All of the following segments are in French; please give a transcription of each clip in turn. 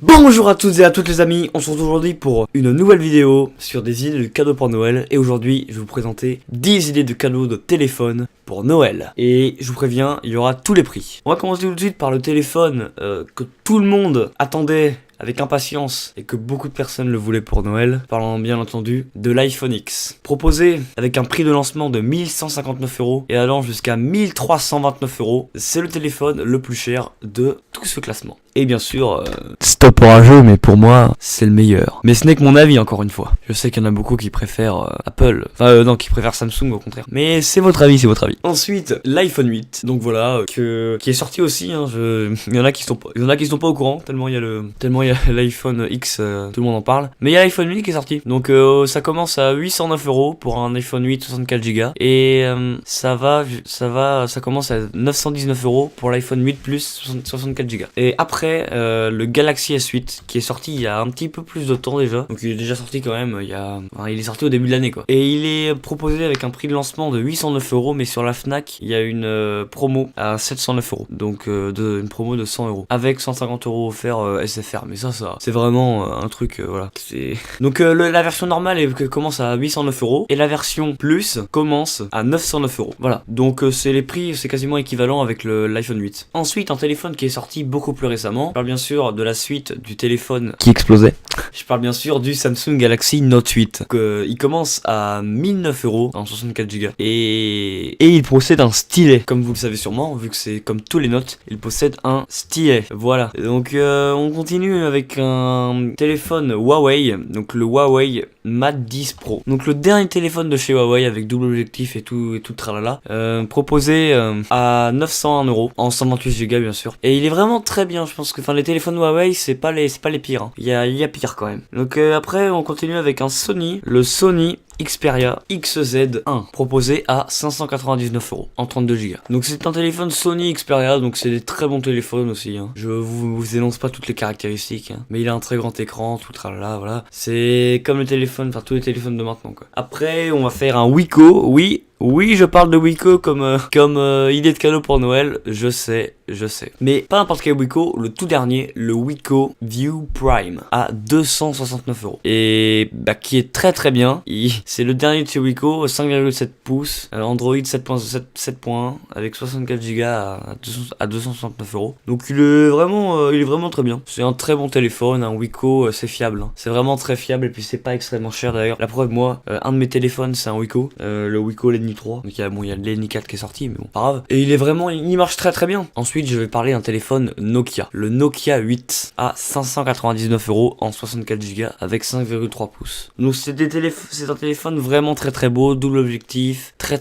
Bonjour à toutes et à toutes les amis, on se retrouve aujourd'hui pour une nouvelle vidéo sur des idées de cadeaux pour Noël. Et aujourd'hui, je vais vous présenter 10 idées de cadeaux de téléphone pour Noël. Et je vous préviens, il y aura tous les prix. On va commencer tout de suite par le téléphone que tout le monde attendait avec impatience et que beaucoup de personnes le voulaient pour Noël, parlant bien entendu de l'iPhone X. Proposé avec un prix de lancement de 1159€ et allant jusqu'à 1329€, c'est le téléphone le plus cher de tout ce classement. Et bien sûr, stop orageux, mais pour moi, c'est le meilleur. Mais ce n'est que mon avis, encore une fois. Je sais qu'il y en a beaucoup qui préfèrent Apple, non, qui préfèrent Samsung au contraire. Mais c'est votre avis, c'est votre avis. Ensuite, l'iPhone 8, donc voilà, qui est sorti aussi. Hein, il y en a qui sont pas au courant, tellement il y a l'iPhone X, tout le monde en parle. Mais il y a l'iPhone 8 qui est sorti. Donc ça commence à 809€ pour un iPhone 8 64Go. Et ça commence à 919€ pour l'iPhone 8 plus 64Go. Et après, le Galaxy S8 qui est sorti il y a un petit peu plus de temps déjà. Donc il est déjà sorti quand même, il est sorti au début de l'année quoi. Et il est proposé avec un prix de lancement de 809€, mais sur la Fnac, il y a une promo à 709€. Donc une promo de 100€ avec 150€ offerts SFR. Mais ça c'est vraiment un truc, voilà. Donc la version normale commence à 809€ et la version plus commence à 909€. Voilà. Donc les prix, c'est quasiment équivalent avec l'iPhone 8. Ensuite, un téléphone qui est sorti beaucoup plus récemment. Je parle bien sûr de la suite du téléphone qui explosait. Je parle bien sûr du Samsung Galaxy Note 8. Il commence à 1009€ en 64Go. Et il possède un stylet. Comme vous le savez sûrement, vu que c'est comme tous les Notes, il possède un stylet. Voilà. Donc on continue avec un téléphone Huawei. Donc le Huawei Mate 10 Pro. Donc le dernier téléphone de chez Huawei avec double objectif et tout tralala. Proposé à 901€ en 128Go bien sûr. Et il est vraiment très bien. Je pense que les téléphones Huawei c'est pas les pires. Hein. Il y a pire quand même. Donc après on continue avec un Sony, le Sony Xperia XZ1 proposé à 599€ en 32Go. Donc c'est un téléphone Sony Xperia, donc c'est des très bons téléphones aussi. Hein. Je vous énonce pas toutes les caractéristiques, hein. Mais il a un très grand écran, tout tralala, voilà. C'est comme le téléphone, tous les téléphones de maintenant quoi. Après on va faire un Wiko, oui, je parle de Wiko comme idée de cadeau pour Noël, je sais. Mais pas n'importe quel Wiko, le tout dernier, le Wiko View Prime, à 269€. Et qui est très très bien. C'est le dernier de chez Wiko, 5,7 pouces, Android 7.1, avec 64Go à 269€. Donc il est vraiment très bien. C'est un très bon téléphone, un Wiko, c'est fiable. Hein. C'est vraiment très fiable et puis c'est pas extrêmement cher d'ailleurs. La preuve, moi, un de mes téléphones c'est un Wiko, le Wiko Redmi 3. Donc il y a le Redmi 4 qui est sorti, mais bon, pas grave. Et il marche très très bien. Ensuite, je vais parler d'un téléphone Nokia. Le Nokia 8 à 599€ en 64Go avec 5,3 pouces. Donc c'est un téléphone vraiment très très beau, double objectif, très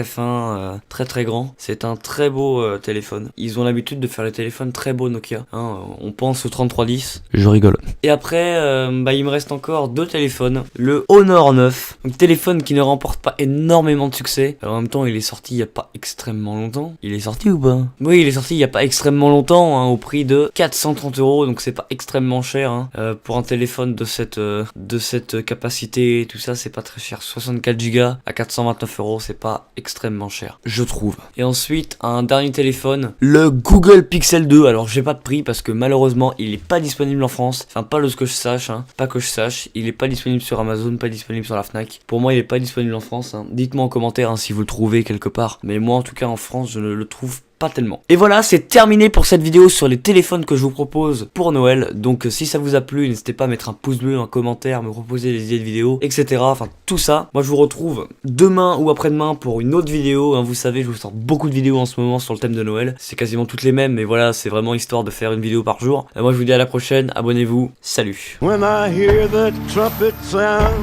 fin, très grand. C'est un très beau téléphone. Ils ont l'habitude de faire les téléphones très beaux Nokia. Hein, on pense au 3310. Je rigole. Et après, il me reste encore deux téléphones. Le Honor 9, un téléphone qui ne remporte pas énormément de succès. Alors, en même temps, il est sorti il y a pas extrêmement longtemps. Il est sorti ou pas? Oui, il est sorti il y a pas extrêmement longtemps, hein, au prix de 430€, donc c'est pas extrêmement cher. Hein. Pour un téléphone de cette capacité et tout ça, c'est pas très cher. 64Go à 429€, c'est pas extrêmement cher, je trouve. Et ensuite, un dernier téléphone, le Google Pixel 2. Alors, j'ai pas de prix parce que malheureusement, il est pas disponible en France. Enfin, pas de ce que je sache, hein. Pas que je sache. Il est pas disponible sur Amazon, pas disponible sur la Fnac. Pour moi, il est pas disponible en France. Hein. Dites-moi en commentaire si vous le trouvez quelque part. Mais moi, en tout cas, en France, je ne le trouve pas tellement. Et voilà, c'est terminé pour cette vidéo sur les téléphones que je vous propose pour Noël. Donc si ça vous a plu, n'hésitez pas à mettre un pouce bleu, un commentaire, me proposer des idées de vidéos, etc. Enfin tout ça. Moi je vous retrouve demain ou après-demain pour une autre vidéo. Hein, vous savez, je vous sors beaucoup de vidéos en ce moment sur le thème de Noël. C'est quasiment toutes les mêmes, mais voilà, c'est vraiment histoire de faire une vidéo par jour. Moi je vous dis à la prochaine, abonnez-vous, salut. When I hear that trumpet sound,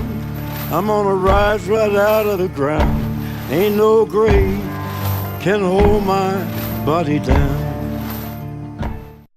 I'm gonna rise right out of the ground. Ain't no grave can hold my body down.